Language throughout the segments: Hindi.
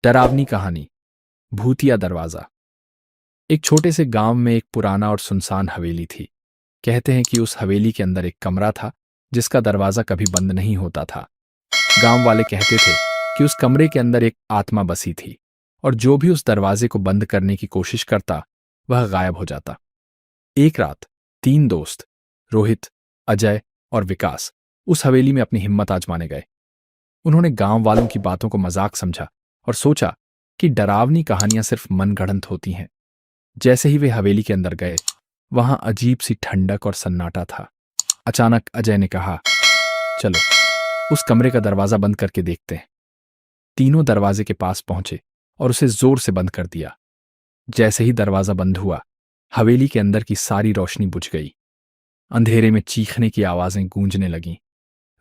डरावनी कहानी। भूतिया दरवाजा। एक छोटे से गांव में एक पुराना और सुनसान हवेली थी। कहते हैं कि उस हवेली के अंदर एक कमरा था जिसका दरवाजा कभी बंद नहीं होता था। गांव वाले कहते थे कि उस कमरे के अंदर एक आत्मा बसी थी और जो भी उस दरवाजे को बंद करने की कोशिश करता वह गायब हो जाता। एक रात 3 दोस्त रोहित, अजय और विकास उस हवेली में अपनी हिम्मत आजमाने गए। उन्होंने गांव वालों की बातों को मजाक समझा और सोचा कि डरावनी कहानियां सिर्फ मनगढ़ंत होती हैं। जैसे ही वे हवेली के अंदर गए, वहां अजीब सी ठंडक और सन्नाटा था। अचानक अजय ने कहा, चलो उस कमरे का दरवाजा बंद करके देखते हैं। तीनों दरवाजे के पास पहुंचे और उसे जोर से बंद कर दिया। जैसे ही दरवाजा बंद हुआ, हवेली के अंदर की सारी रोशनी बुझ गई। अंधेरे में चीखने की आवाजें गूंजने लगीं।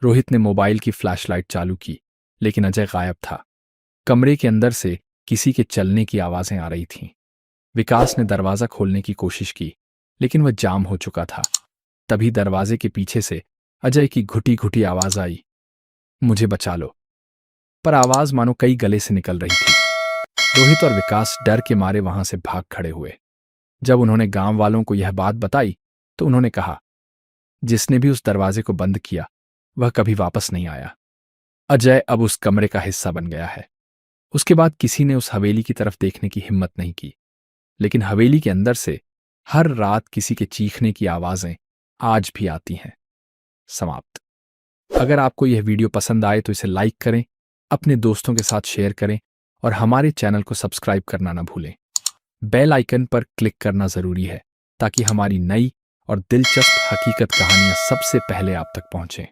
रोहित ने मोबाइल की फ्लैशलाइट चालू की, लेकिन अजय गायब था। कमरे के अंदर से किसी के चलने की आवाजें आ रही थीं। विकास ने दरवाजा खोलने की कोशिश की, लेकिन वह जाम हो चुका था। तभी दरवाजे के पीछे से अजय की घुटी घुटी आवाज आई, मुझे बचा लो। पर आवाज मानो कई गले से निकल रही थी। रोहित और विकास डर के मारे वहां से भाग खड़े हुए। जब उन्होंने गांव वालों को यह बात बताई तो उन्होंने कहा, जिसने भी उस दरवाजे को बंद किया वह कभी वापस नहीं आया। अजय अब उस कमरे का हिस्सा बन गया है। उसके बाद किसी ने उस हवेली की तरफ देखने की हिम्मत नहीं की, लेकिन हवेली के अंदर से हर रात किसी के चीखने की आवाजें आज भी आती हैं। समाप्त। अगर आपको यह वीडियो पसंद आए तो इसे लाइक करें, अपने दोस्तों के साथ शेयर करें और हमारे चैनल को सब्सक्राइब करना ना भूलें। बेल आइकन पर क्लिक करना जरूरी है ताकि हमारी नई और दिलचस्प हकीकत कहानियां सबसे पहले आप तक पहुंचें।